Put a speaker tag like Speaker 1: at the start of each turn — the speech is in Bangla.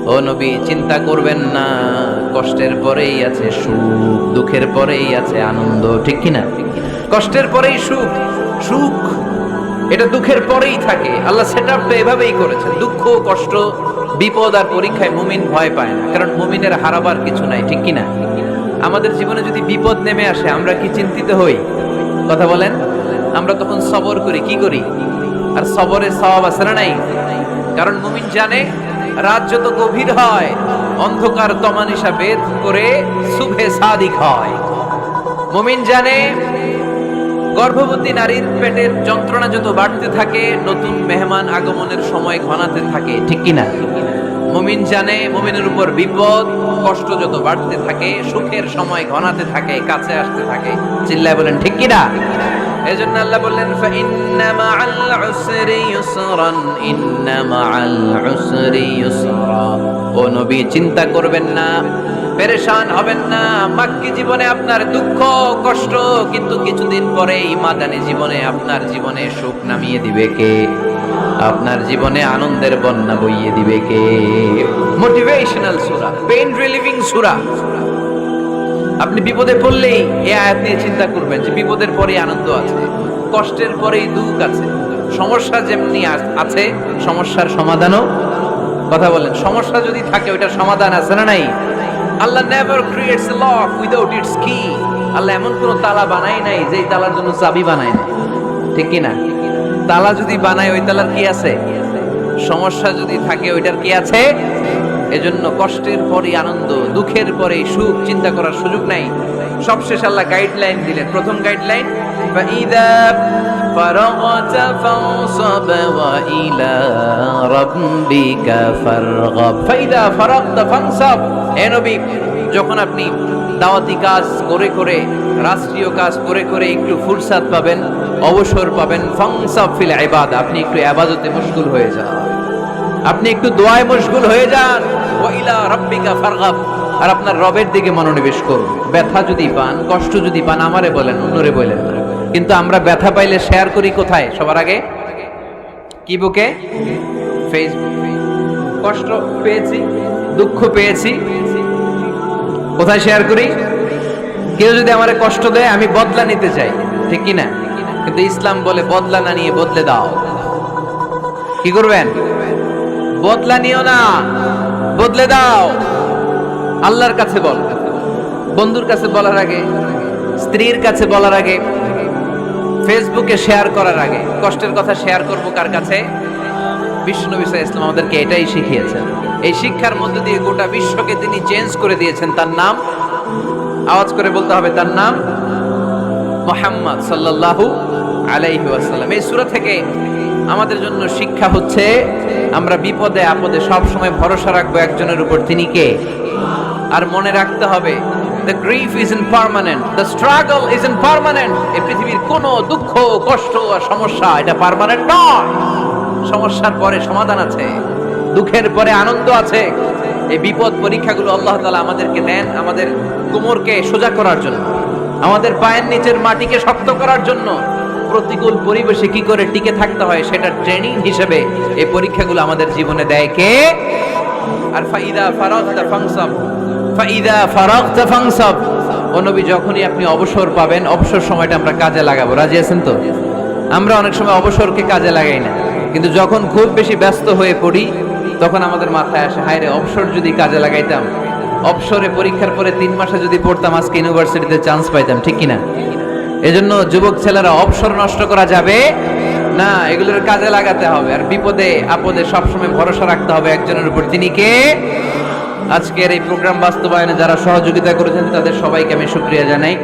Speaker 1: ও নবী, চিন্তা করবেন না, কষ্টের পরেই আছে সুখ, দুঃখের পরেই আছে আনন্দ, ঠিক কিনা? কষ্টের পরেই সুখ, সুখ এটা দুঃখের পরেই থাকে। আল্লাহ সেটআপটা এভাবেই করেছেন। দুঃখ, কষ্ট, বিপদ আর পরীক্ষায় মুমিন ভয় পায় না, কারণ মুমিনের হারাবার কিছু নাই, ঠিক কিনা? আমাদের জীবনে যদি বিপদ নেমে আসে, আমরা কি চিন্তিত হই? কথা বলেন। আমরা তখন সবর করি, কি করি? আর সবরের সওয়াব আছে না নাই? কারণ মুমিন জানে রাত যত গভীর হয়, অন্ধকার তমানিসা ভেদ করে সুবহে সাদিক হয়। মুমিন জানে গর্ভবতী নারীর পেটের যন্ত্রণা যত বাড়তে থাকে, নতুন মেহমান আগমনের সময় ঘনাতে থাকে, ঠিক কিনা? মুমিন জানে মুমিনের উপর বিপদ কষ্ট যত বাড়তে থাকে, সুখের সময় ঘনাতে থাকে, কাছে আসতে থাকে। চিল্লায় বলেন ঠিক কিনা? এজন্য আল্লাহ বললেন ফাইন্না মাআল উসরি ইউসরান, ইন্না মাআল উসরি ইউসরা। ও নবী, চিন্তা করবেন না, পেরেশান হবেন না। মাক্কি জীবনে আপনার দুঃখ কষ্ট, কিন্তু কিছুদিন পরেই মাদানী জীবনে আপনার জীবনে সুখ নামিয়ে দিবে কে? আপনার জীবনে আনন্দের বন্যা বইয়ে দিবে কে? মোটিভেশনাল সূরা, পেইন রিলিভিং সূরা। আপনি বিপদে পড়লেই এই আয়াত নিয়ে চিন্তা করবেন যে বিপদের পরেই আনন্দ আছে, কষ্টের পরেই দুঃখ আছে। সমস্যা যেমনি আছে, সমস্যার সমাধানও। কথা বলেন, সমস্যা যদি থাকে ওইটার সমাধান আছে না নাই? Allah never creates a lock without its key. Allah এমন কোন তালা বানায় নাই যেই তালার জন্য চাবি বানায় না, ঠিক কি না? তালা যদি বানায় ওই তালার কি আছে? সমস্যা যদি থাকে ওইটার কি আছে? এজন্য কষ্টের পরে আনন্দ, দুঃখের পরে সুখ চিন্তা করার সুযোগ নাই। সবশেষ আল্লাহ গাইডলাইন দিলেন। প্রথম গাইডলাইন, ফাইদা ফারাগতা ফানসাব ওয়া ইলা রাব্বিকা ফারগাব। ফাইদা ফারাগতা ফানসাব। হে নবী, যখন আপনি দাওয়াতি কাজ করে করে, রাষ্ট্রীয় কাজ করে করে একটু ফুরসাত পাবেন, অবসর পাবেন, ফানসাব ফিল ইবাদা, আপনি একটু ইবাদতে মশগুল হয়ে যান, আপনি একটু দোয়ায় মশগুল হয়ে যান। ওয়া ইলা রাব্বিকা ফারগাব, আর আপনার রবের দিকে মনোনিবেশ করুন। ব্যথা যদি পান, কষ্ট যদি পান, আমারে বলেন, অন্যরে বলেন না। কিন্তু আমরা ব্যথা পাইলে শেয়ার করি কোথায়? সবার আগে কি বুকে? ফেসবুকে। কষ্ট পেয়েছি, দুঃখ পেয়েছি, কোথায় শেয়ার করি? কেউ যদি আমারে কষ্ট দেয়, আমি বদলা নিতে চাই, ঠিক কি না? কিন্তু ইসলাম বলে বদলা না নিয়ে বদলে দাও। কি করবেন? বদলা নিও না, বদলে দাও। আল্লাহর কাছে বল, বন্ধুর কাছে বলার আগে, স্ত্রীর কাছে বলার আগে, ফেসবুকে শেয়ার করার আগে কষ্টের কথা শেয়ার করব কার কাছে? বিশ্বনবী সাল্লাল্লাহু আলাইহি ওয়াসাল্লাম আমাদেরকে এটাই শিখিয়েছেন। এই শিক্ষার মধ্য দিয়ে গোটা বিশ্বকে তিনি চেঞ্জ করে দিয়েছেন। তার নাম, আওয়াজ করে বলতে হবে, তার নাম মুহাম্মদ সাল্লাল্লাহু আলাইহি ওয়াসাল্লাম। এই সূরা থেকে আমাদের জন্য শিক্ষা হচ্ছে, আমরা বিপদে আপদে সব সময় ভরসা রাখবো একজনের উপর, তিনি কে? আর মনে রাখতে হবে, the grief isn't permanent, the struggle isn't permanent। এই পৃথিবীর কোনো দুঃখ কষ্ট আর সমস্যা এটা পার্মানেন্ট নয়। সমস্যার পরে সমাধান আছে, দুঃখের পরে আনন্দ আছে। এই বিপদ পরীক্ষাগুলো আল্লাহ তাআলা আমাদেরকে দেন আমাদের কোমরকে সোজা করার জন্য, আমাদের পায়ের নিচের মাটিকে শক্ত করার জন্য। প্রতিকূল পরিবেশে কি করে টিকে থাকতে হয় সেটা ট্রেনিং হিসেবে এই পরীক্ষাগুলো আমাদের জীবনে দেয় কে? আর ফাইদা ফারাগতা ফানসাব, ফাইদা ফারাগতা ফানসাব। ও নবী, যখনই আপনি অবসর পাবেন, অবসর সময়টা আমরা কাজে লাগাবো। রাজি আছেন তো? আমরা অনেক সময় অবসরকে কাজে লাগাই না, কিন্তু যখন খুব বেশি ব্যস্ত হয়ে পড়ি তখন আমাদের মাথায় আসে, হায় রে, অবসর যদি কাজে লাগাইতাম, অবসরে পরীক্ষার পরে 3 মাসে যদি পড়তাম, আজকে ইউনিভার্সিটিতে চান্স পাইতাম, ঠিক কিনা? এজন্য যুবক ছেলেরা, অবসর নষ্ট করা যাবে না, এগুলোর কাজে লাগাতে হবে। আর বিপদে আপদে সবসময় ভরসা রাখতে হবে একজনের উপর, তিনি কে? আজকের এই প্রোগ্রাম বাস্তবায়নে যারা সহযোগিতা করেছেন তাদের সবাইকে আমি শুকরিয়া জানাই।